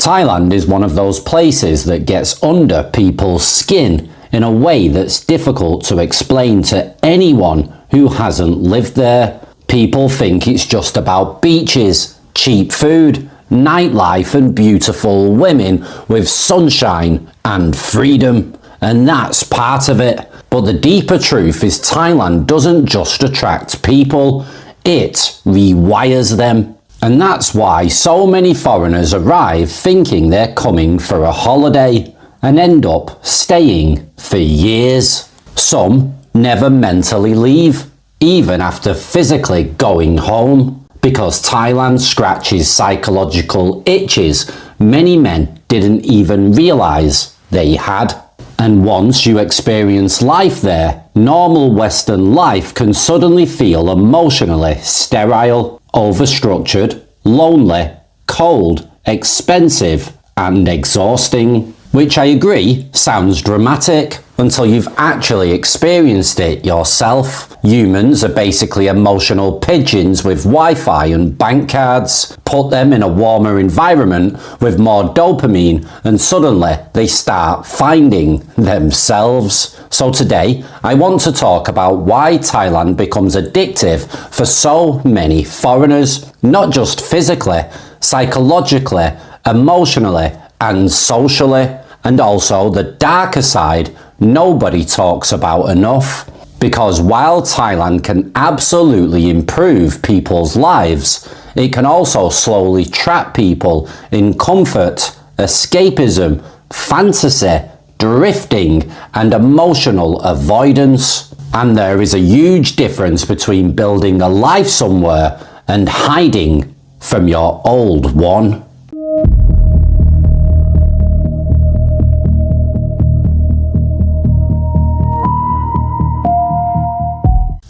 Thailand is one of those places that gets under people's skin in a way that's difficult to explain to anyone who hasn't lived there. People think it's just about beaches, cheap food, nightlife and beautiful women with sunshine and freedom. And that's part of it. But the deeper truth is Thailand doesn't just attract people, it rewires them. And that's why so many foreigners arrive thinking they're coming for a holiday and end up staying for years. Some never mentally leave, even after physically going home, because Thailand scratches psychological itches many men didn't even realise they had. And once you experience life there, normal Western life can suddenly feel emotionally sterile, overstructured, lonely, cold, expensive, and exhausting. Which I agree sounds dramatic until you've actually experienced it yourself. Humans are basically emotional pigeons with Wi-Fi and bank cards. Put them in a warmer environment with more dopamine and suddenly they start finding themselves. So today I want to talk about why Thailand becomes addictive for so many foreigners, not just physically, psychologically, emotionally and socially. And also the darker side nobody talks about enough. Because while Thailand can absolutely improve people's lives, it can also slowly trap people in comfort, escapism, fantasy, drifting, and emotional avoidance. And there is a huge difference between building a life somewhere and hiding from your old one.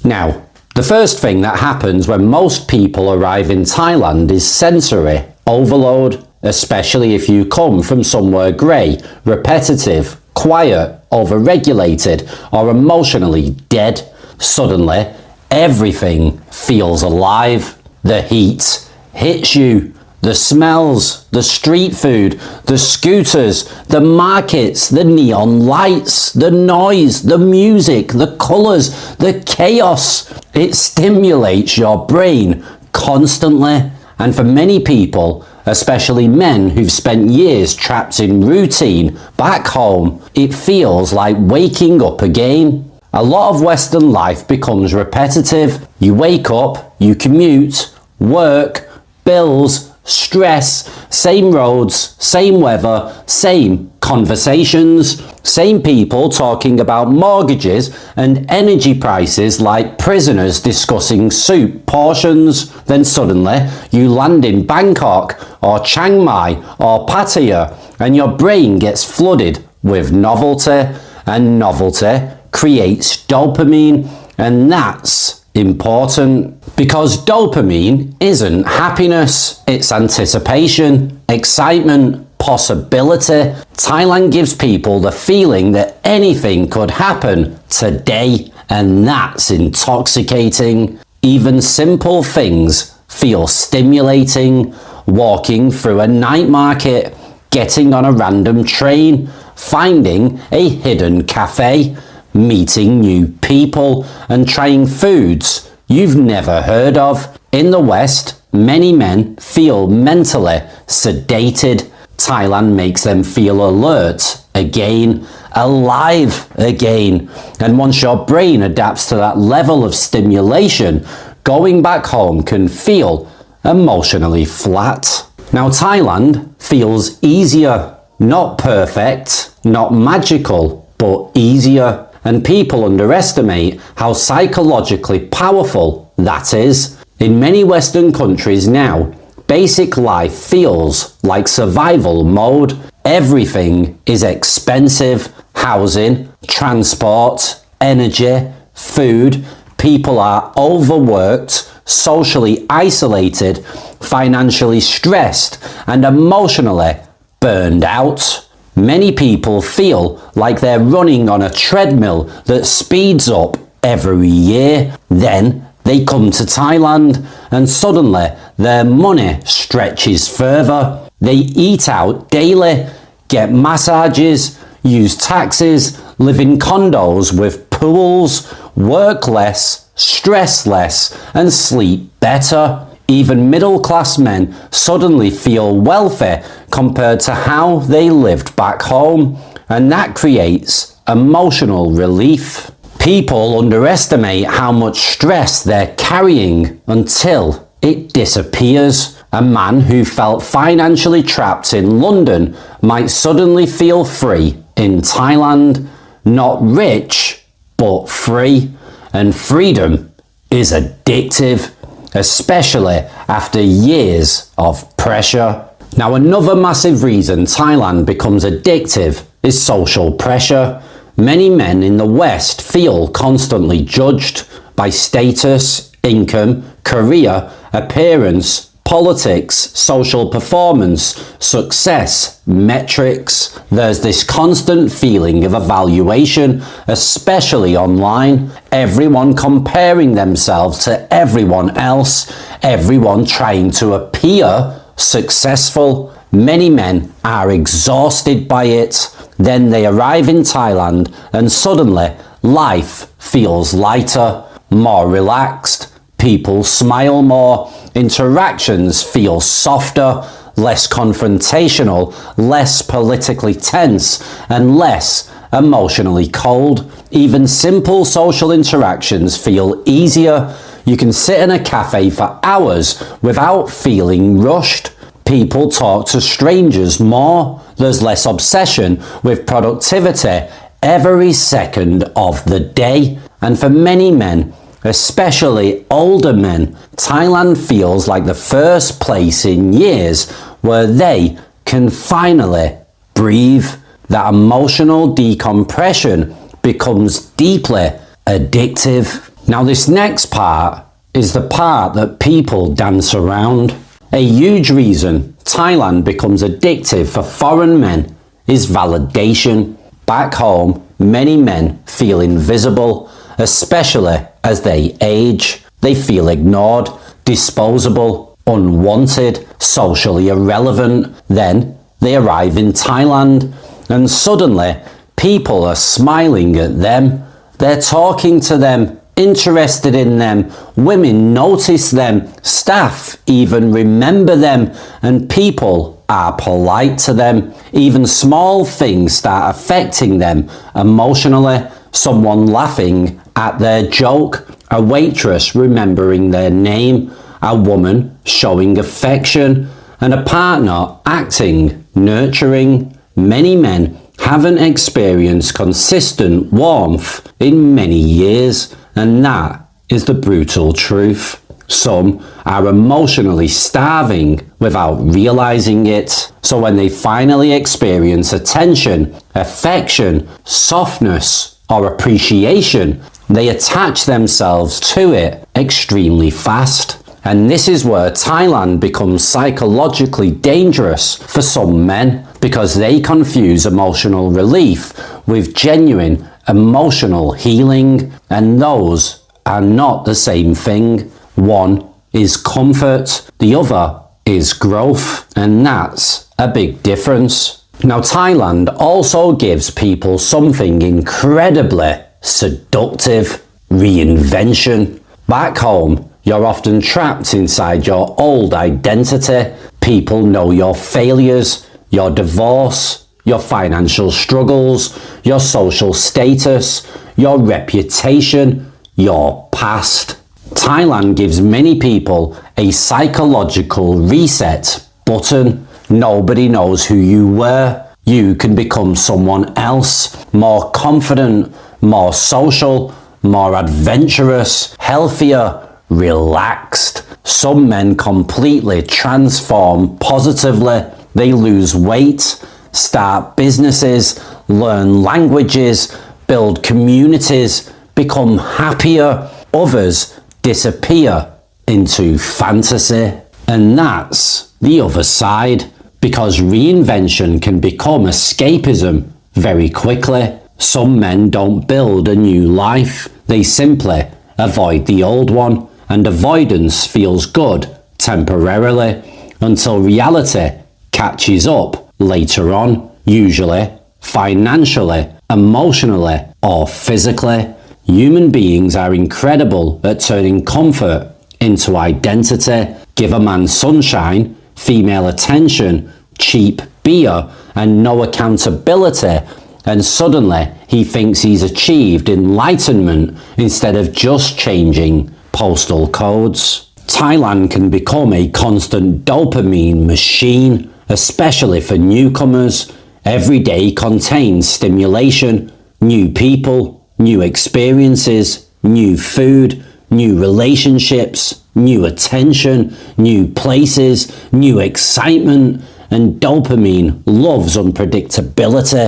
Now, the first thing that happens when most people arrive in Thailand is sensory overload, especially if you come from somewhere grey, repetitive, quiet, overregulated, or emotionally dead. Suddenly, everything feels alive. The heat hits you. The smells, the street food, the scooters, the markets, the neon lights, the noise, the music, the colours, the chaos. It stimulates your brain constantly. And for many people, especially men who've spent years trapped in routine back home, it feels like waking up again. A lot of Western life becomes repetitive. You wake up, you commute, work, bills, stress, same roads, same weather, same conversations, same people talking about mortgages and energy prices like prisoners discussing soup portions. Then suddenly you land in Bangkok or Chiang Mai or Pattaya and your brain gets flooded with novelty, and novelty creates dopamine, and that's important. Because dopamine isn't happiness, it's anticipation, excitement, possibility. Thailand gives people the feeling that anything could happen today, and that's intoxicating. Even simple things feel stimulating. Walking through a night market, getting on a random train, finding a hidden cafe, meeting new people, and trying foods you've never heard of. In the West, many men feel mentally sedated. Thailand makes them feel alert again, alive again. And once your brain adapts to that level of stimulation, going back home can feel emotionally flat. Now Thailand feels easier, not perfect, not magical, but easier. And people underestimate how psychologically powerful that is. In many Western countries now, basic life feels like survival mode. Everything is expensive. Housing, transport, energy, food. People are overworked, socially isolated, financially stressed, and emotionally burned out. Many people feel like they're running on a treadmill that speeds up every year. Then they come to Thailand and suddenly their money stretches further. They eat out daily, get massages, use taxis, live in condos with pools, work less, stress less, and sleep better. Even middle-class men suddenly feel wealthy compared to how they lived back home, and that creates emotional relief. People underestimate how much stress they're carrying until it disappears. A man who felt financially trapped in London might suddenly feel free in Thailand. Not rich, but free. And freedom is addictive, especially after years of pressure. Now, another massive reason Thailand becomes addictive is social pressure. Many men in the West feel constantly judged by status, income, career, appearance, politics, social performance, success, metrics. There's this constant feeling of evaluation, especially online. Everyone comparing themselves to everyone else, everyone trying to appear successful. Many men are exhausted by it. Then they arrive in Thailand and suddenly life feels lighter, more relaxed. People smile more, interactions feel softer, less confrontational, less politically tense, and less emotionally cold. Even simple social interactions feel easier. You can sit in a cafe for hours without feeling rushed. People talk to strangers more. There's less obsession with productivity every second of the day. And for many men, especially older men, Thailand feels like the first place in years where they can finally breathe. That emotional decompression becomes deeply addictive. Now, this next part is the part that people dance around. A huge reason Thailand becomes addictive for foreign men is validation. Back home, many men feel invisible, especially as they age. They feel ignored, disposable, unwanted, socially irrelevant. Then they arrive in Thailand and suddenly people are smiling at them. They're talking to them, interested in them. Women notice them. Staff even remember them, and people are polite to them. Even small things start affecting them emotionally. Someone laughing at their joke, a waitress remembering their name, a woman showing affection, and a partner acting nurturing. Many men haven't experienced consistent warmth in many years, and that is the brutal truth. Some are emotionally starving without realizing it. So when they finally experience attention, affection, softness, or appreciation, they attach themselves to it extremely fast. And this is where Thailand becomes psychologically dangerous for some men, because they confuse emotional relief with genuine emotional healing, and those are not the same thing. One is comfort, the other is growth, and that's a big difference. Now, Thailand also gives people something incredibly seductive: reinvention. Back home, you're often trapped inside your old identity. People know your failures, your divorce, your financial struggles, your social status, your reputation, your past. Thailand gives many people a psychological reset button. Nobody knows who you were. You can become someone else, more confident, more social, more adventurous, healthier, relaxed. Some men completely transform positively. They lose weight, start businesses, learn languages, build communities, become happier. Others disappear into fantasy. And that's the other side, because reinvention can become escapism very quickly. Some men don't build a new life. They simply avoid the old one, and avoidance feels good temporarily until reality catches up later on, usually financially, emotionally, or physically. Human beings are incredible at turning comfort into identity. Give a man sunshine, female attention, cheap beer, and no accountability, and suddenly he thinks he's achieved enlightenment instead of just changing postal codes. Thailand can become a constant dopamine machine, especially for newcomers. Every day contains stimulation, new people, new experiences, new food, new relationships, new attention, new places, new excitement, and dopamine loves unpredictability.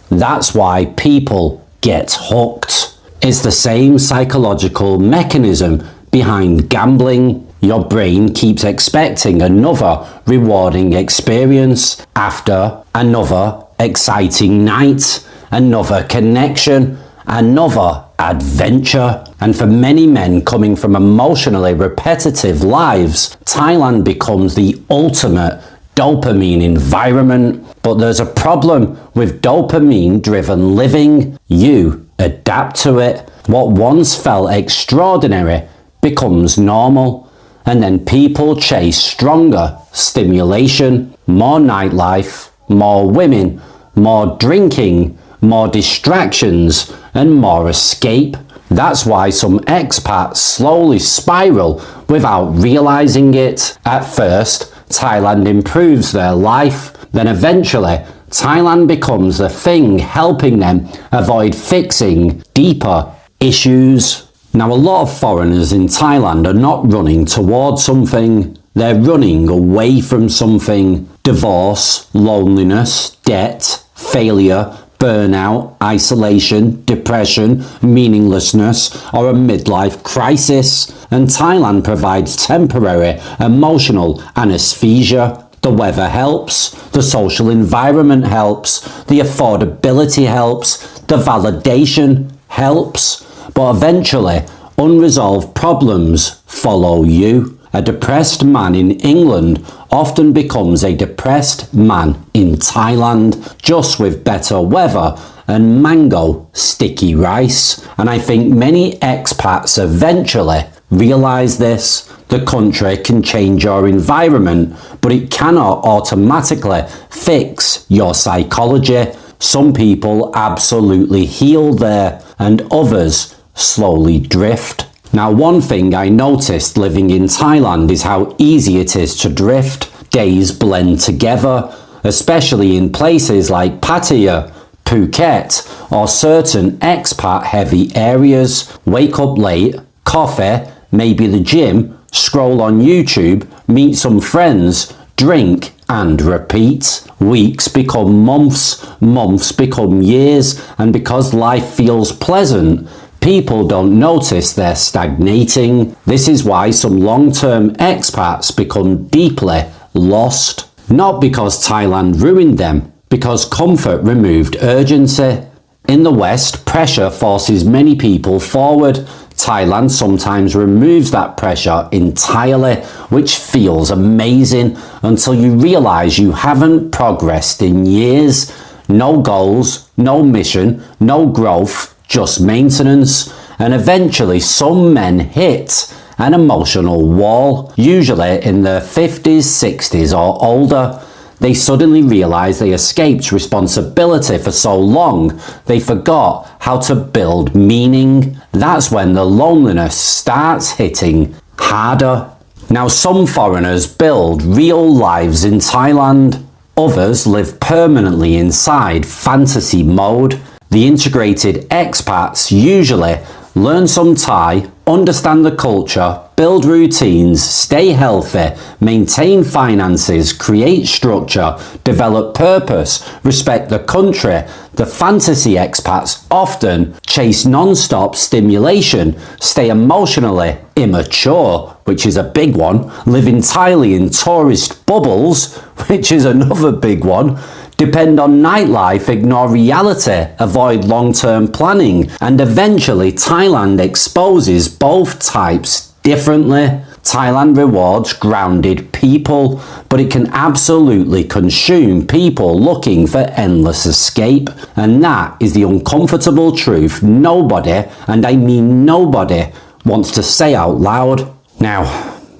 That's why people get hooked. It's the same psychological mechanism behind gambling. Your brain keeps expecting another rewarding experience after another exciting night, another connection, another adventure. And for many men coming from emotionally repetitive lives, Thailand becomes the ultimate dopamine environment. But there's a problem with dopamine-driven living. You adapt to it. What once felt extraordinary becomes normal. And then people chase stronger stimulation, more nightlife, more women, more drinking, more distractions, and more escape. That's why some expats slowly spiral without realizing it. At first, Thailand improves their life. Then eventually, Thailand becomes the thing helping them avoid fixing deeper issues. Now, a lot of foreigners in Thailand are not running towards something. They're running away from something. Divorce, loneliness, debt, failure, burnout, isolation, depression, meaninglessness, or a midlife crisis. And Thailand provides temporary emotional anesthesia. The weather helps, the social environment helps, the affordability helps, the validation helps. But eventually, unresolved problems follow you. A depressed man in England often becomes a depressed man in Thailand, just with better weather and mango sticky rice. And I think many expats eventually realise this. The country can change your environment, but it cannot automatically fix your psychology. Some people absolutely heal there, and others slowly drift. Now, one thing I noticed living in Thailand is how easy it is to drift. Days blend together, especially in places like Pattaya, Phuket, or certain expat-heavy areas. Wake up late, coffee, maybe the gym, scroll on YouTube, meet some friends, drink, and repeat. Weeks become months, months become years, and because life feels pleasant, people don't notice they're stagnating. This is why some long-term expats become deeply lost. Not because Thailand ruined them, because comfort removed urgency. In the West, pressure forces many people forward. Thailand sometimes removes that pressure entirely, which feels amazing until you realise you haven't progressed in years. No goals, no mission, no growth, just maintenance. And eventually some men hit an emotional wall, usually in their 50s, 60s or older. They suddenly realise they escaped responsibility for so long, they forgot how to build meaning. That's when the loneliness starts hitting harder. Now, some foreigners build real lives in Thailand. Others live permanently inside fantasy mode. The integrated expats usually learn some Thai, understand the culture, build routines, stay healthy, maintain finances, create structure, develop purpose, respect the country. The fantasy expats often chase non-stop stimulation, stay emotionally immature, which is a big one, live entirely in tourist bubbles, which is another big one, depend on nightlife, ignore reality, avoid long-term planning, and eventually Thailand exposes both types differently. Thailand rewards grounded people, but it can absolutely consume people looking for endless escape. And that is the uncomfortable truth nobody, and I mean nobody, wants to say out loud. Now,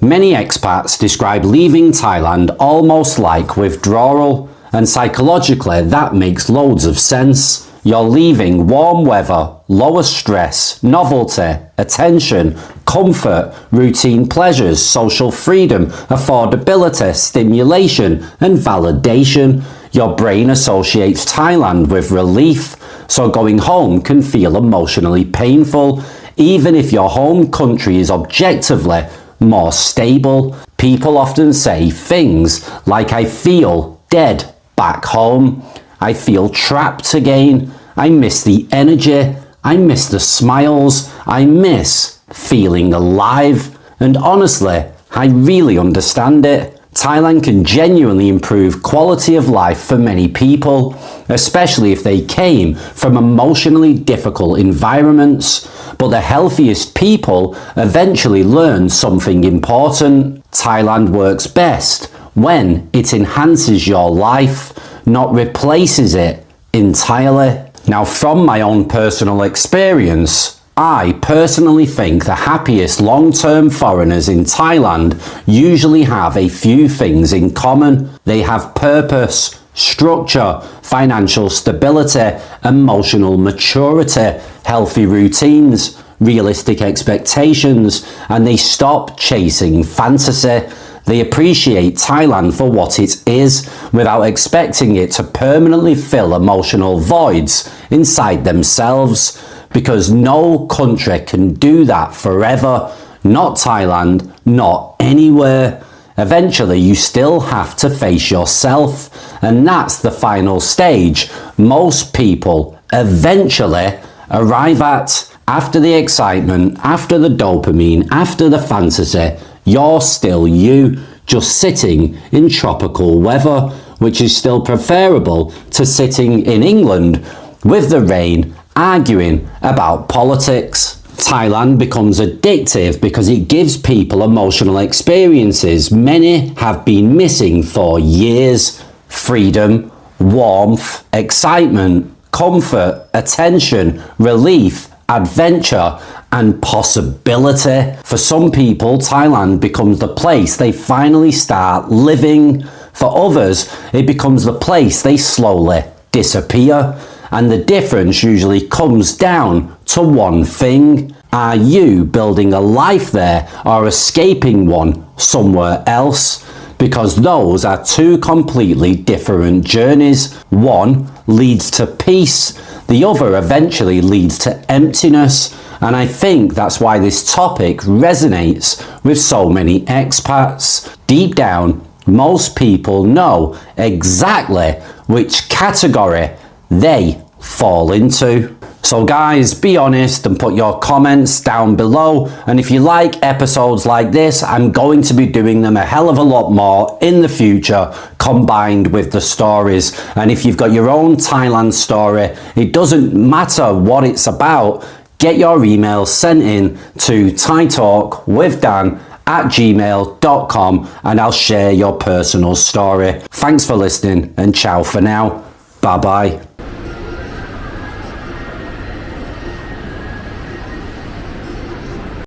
many expats describe leaving Thailand almost like withdrawal, and psychologically that makes loads of sense. You're leaving warm weather, lower stress, novelty, attention, comfort, routine pleasures, social freedom, affordability, stimulation, and validation. Your brain associates Thailand with relief, so going home can feel emotionally painful, even if your home country is objectively more stable. People often say things like, I feel dead back home. I feel trapped again. I miss the energy. I miss the smiles. I miss feeling alive. And honestly, I really understand it. Thailand can genuinely improve quality of life for many people, especially if they came from emotionally difficult environments. But the healthiest people eventually learn something important. Thailand works best when it enhances your life, not replaces it entirely. Now, from my own personal experience, I personally think the happiest long-term foreigners in Thailand usually have a few things in common. They have purpose, structure, financial stability, emotional maturity, healthy routines, realistic expectations, and they stop chasing fantasy. They appreciate Thailand for what it is without expecting it to permanently fill emotional voids inside themselves, because no country can do that forever. Not Thailand, not anywhere. Eventually you still have to face yourself, and that's the final stage most people eventually arrive at. After the excitement, after the dopamine, after the fantasy, you're still you, just sitting in tropical weather, which is still preferable to sitting in England with the rain, arguing about politics. Thailand becomes addictive because it gives people emotional experiences many have been missing for years. Freedom, warmth, excitement, comfort, attention, relief, adventure, and possibility. For some people, Thailand becomes the place they finally start living. For others, it becomes the place they slowly disappear. And the difference usually comes down to one thing. Are you building a life there or escaping one somewhere else? Because those are two completely different journeys. One leads to peace, the other eventually leads to emptiness. And I think that's why this topic resonates with so many expats. Deep down, most people know exactly which category they fall into. So guys, be honest and put your comments down below. And if you like episodes like this, I'm going to be doing them a hell of a lot more in the future, combined with the stories. And if you've got your own Thailand story, it doesn't matter what it's about, get your email sent in to thaitalkwithdan@gmail.com and I'll share your personal story. Thanks for listening and ciao for now. Bye bye.